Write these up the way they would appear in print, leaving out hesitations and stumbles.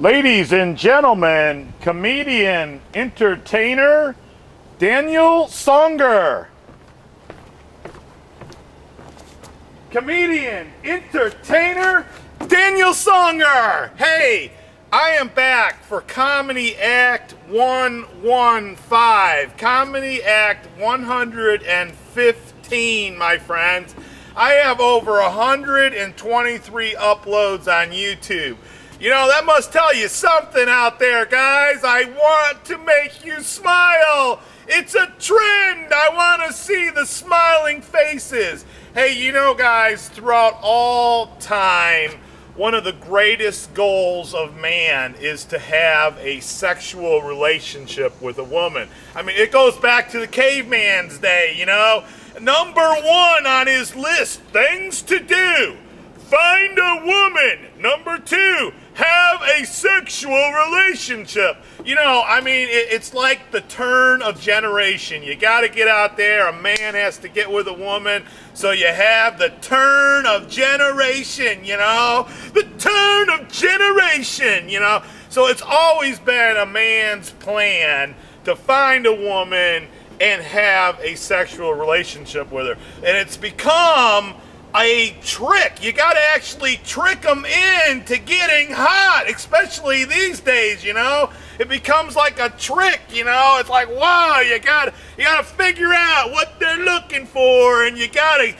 Ladies and gentlemen, comedian, entertainer, Daniel Songer. Comedian, entertainer, Daniel Songer. Hey, I am back for Comedy Act 115. Comedy Act 115, my friends. I have over 123 uploads on YouTube. You know, that must tell you something out there, guys. I want to make you smile. It's a trend. I want to see the smiling faces. Hey, you know, guys, throughout all time, one of the greatest goals of man is to have a sexual relationship with a woman. I mean, it goes back to the caveman's day, you know. Number one on his list, things to do. Find a woman. Number two, have a sexual relationship. You know, I mean, it's like the turn of generation. You got to get out there. A man has to get with a woman. So you have the turn of generation, you know. The turn of generation, you know. So it's always been a man's plan to find a woman and have a sexual relationship with her. And it's become a trick. You got to actually trick them into getting hot, especially these days, you know. It becomes like a trick, you know. It's like, wow, you got to figure out what they're looking for, and you got to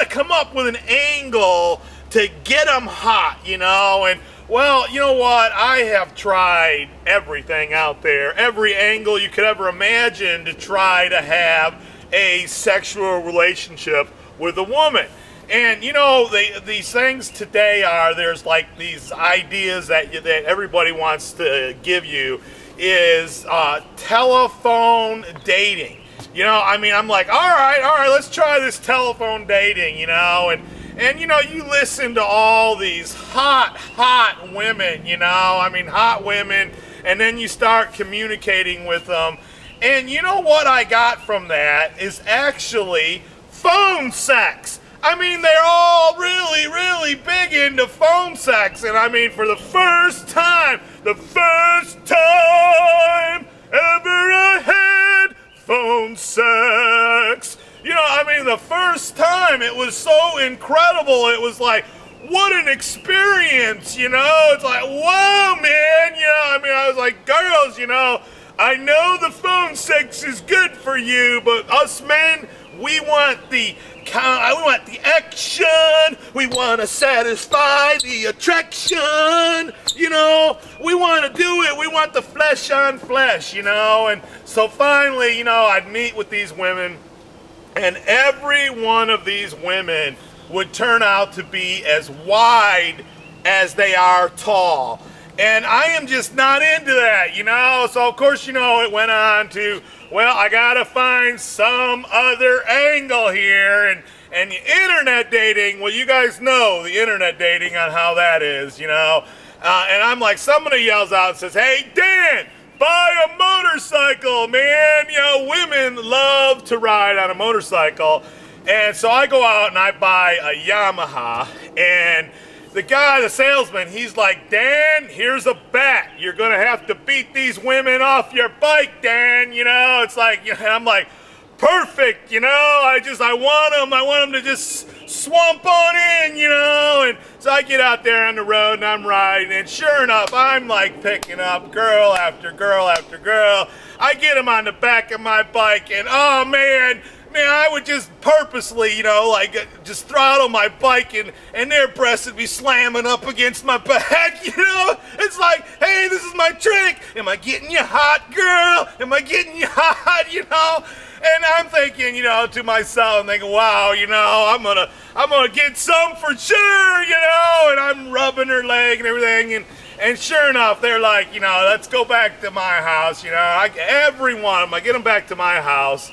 come up with an angle to get them hot, you know. And well, you know what? I have tried everything out there, every angle you could ever imagine to try to have a sexual relationship with a woman. And you know, these things today there's like these ideas that everybody wants to give you is telephone dating. You know, I mean, I'm like, all right, let's try this telephone dating, you know, and you know, you listen to all these hot women, you know, I mean, hot women, and then you start communicating with them. And you know what I got from that is actually phone sex. I mean, they're all really big into phone sex. And I mean, for the first time ever I had phone sex. You know, I mean, the first time, it was so incredible. It was like, what an experience, you know? It's like, whoa, man, you know, I mean, I was like, girls, you know, I know the phone sex is good for you, but us men, we want the action, we want to satisfy the attraction, you know, we want to do it, we want the flesh on flesh, you know. And so finally, you know, I'd meet with these women, and every one of these women would turn out to be as wide as they are tall. And I am just not into that, you know. So of course, you know, it went on to, well, I gotta find some other angle here, and the internet dating. Well, you guys know the internet dating on how that is, you know. And I'm like, somebody yells out and says, "Hey, Dan, buy a motorcycle, man." You know, women love to ride on a motorcycle, and so I go out and I buy a Yamaha, and the guy, the salesman, he's like, "Dan, here's a bet. You're going to have to beat these women off your bike, Dan." You know, it's like, you know, I'm like, perfect, you know, I want them to just swamp on in, you know. And so I get out there on the road and I'm riding, and sure enough, I'm like picking up girl after girl after girl. I get them on the back of my bike, and oh man, I would just purposely, you know, like just throttle my bike, and their breasts would be slamming up against my back, you know. It's like, hey, this is my trick. Am I getting you hot, girl? Am I getting you hot, you know? And I'm thinking, you know, to myself, I'm thinking, wow, you know, I'm gonna get some for sure, you know. And I'm rubbing her leg and everything, and sure enough, they're like, you know, let's go back to my house, you know. Every one of them, I get them back to my house.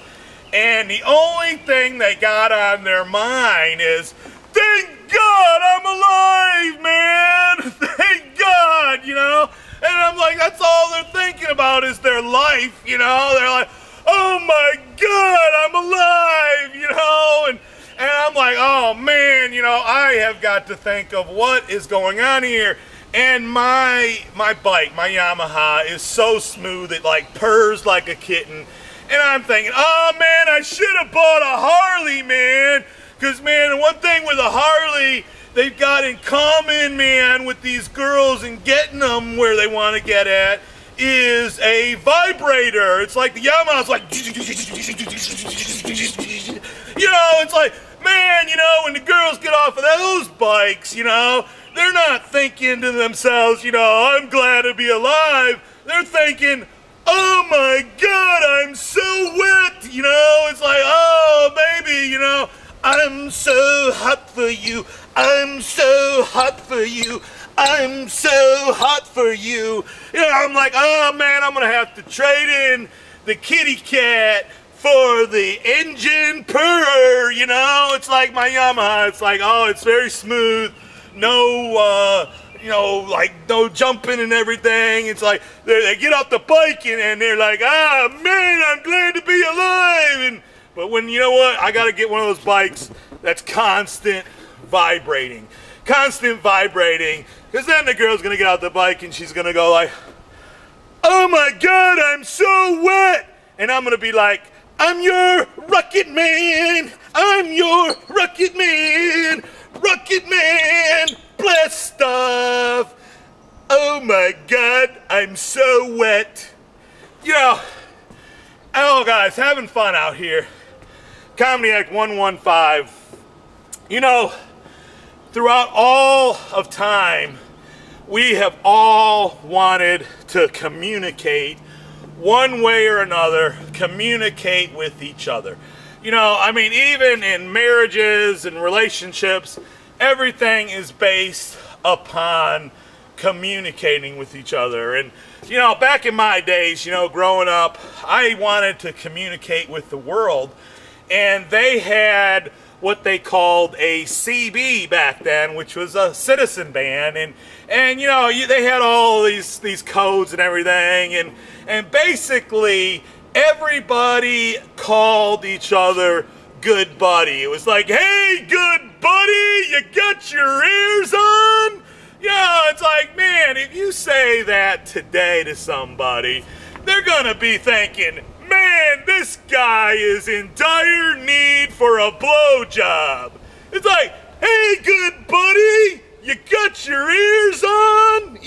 And the only thing they got on their mind is, thank God I'm alive, man! Thank God, you know? And I'm like, that's all they're thinking about is their life, you know? They're like, oh my God, I'm alive, you know? And I'm like, oh man, you know, I have got to think of what is going on here. And my bike, my Yamaha, is so smooth it like purrs like a kitten. And I'm thinking, oh man, I should have bought a Harley, man. Because man, the one thing with a Harley they've got in common, man, with these girls and getting them where they want to get at is a vibrator. It's like the Yamaha's like, you know, it's like, man, you know, when the girls get off of those bikes, you know, they're not thinking to themselves, you know, I'm glad to be alive. They're thinking, oh my God, I'm so wet. You know, it's like, oh, baby, you know, I'm so hot for you. I'm so hot for you. I'm so hot for you. You know, I'm like, oh man, I'm going to have to trade in the kitty cat for the engine purr, you know. It's like my Yamaha. It's like, oh, it's very smooth. No, you know, like no jumping and everything. It's like they get off the bike and they're like, ah, man, I'm glad to be alive. But when, you know what, I got to get one of those bikes that's constant vibrating. Constant vibrating. Because then the girl's going to get out the bike and she's going to go like, oh my God, I'm so wet. And I'm going to be like, I'm your rocket man. I'm your rocket man. Rocket man, blast stuff. Oh my God, I'm so wet. You know, oh guys, having fun out here. Comedy Act 115. You know, throughout all of time, we have all wanted to communicate one way or another, communicate with each other. You know, I mean, even in marriages and relationships, everything is based upon communicating with each other. And, you know, back in my days, you know, growing up, I wanted to communicate with the world. And they had what they called a CB back then, which was a citizen band. And you know, they had all these codes and everything. And basically, everybody called each other good buddy. It was like, hey, good buddy, you got your ears on? Yeah, it's like, man, if you say that today to somebody, they're gonna be thinking, man, this guy is in dire need for a blowjob. It's like, hey, good buddy, you got your ears on?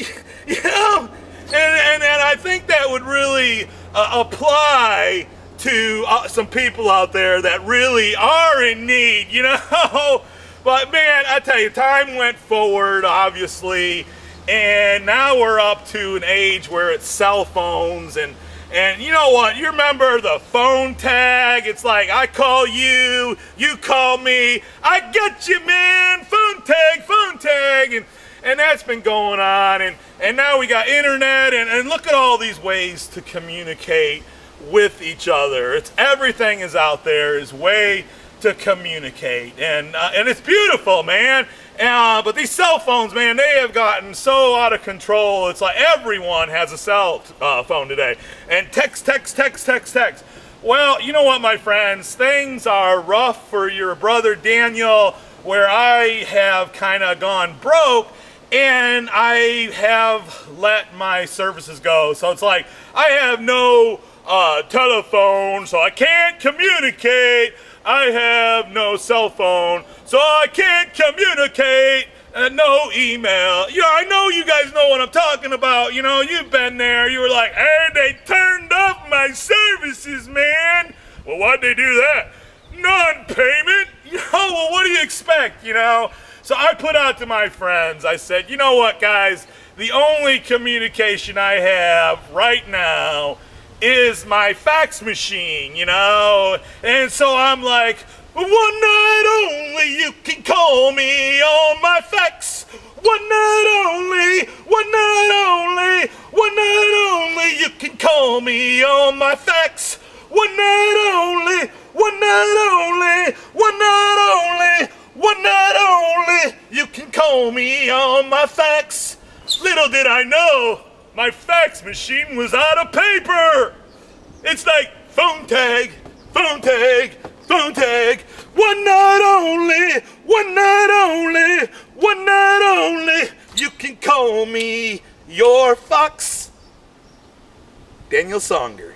You know? And I think that would really apply to some people out there that really are in need, you know? But man, I tell you, time went forward, obviously, and now we're up to an age where it's cell phones and you know what? You remember the phone tag? It's like, I call you, you call me, I get you, man, phone tag, and that's been going on, and now we got internet, and look at all these ways to communicate with each other. It's everything is out there, is way to communicate, and it's beautiful, man. But these cell phones, man, they have gotten so out of control. It's like everyone has a cell phone today. And text. Well, you know what, my friends? Things are rough for your brother Daniel, where I have kind of gone broke, and I have let my services go. So it's like I have no telephone, so I can't communicate. I have no cell phone, so I can't communicate, no email. You know, I know you guys know what I'm talking about. You know, you've been there. You were like, hey, they turned off my services, man. Well, why'd they do that? Non-payment? You know, well, what do you expect, you know? So I put out to my friends, I said, you know what, guys? The only communication I have right now is my fax machine, you know? And so I'm like, one night only you can call me on my fax. One night only, one night only, one night only you can call me on my fax. One night only, one night only, one night only, one night only you can call me on my fax. Little did I know, my fax machine was out of paper. It's like phone tag, phone tag, phone tag. One night only, one night only, one night only. You can call me your fox, Daniel Songer.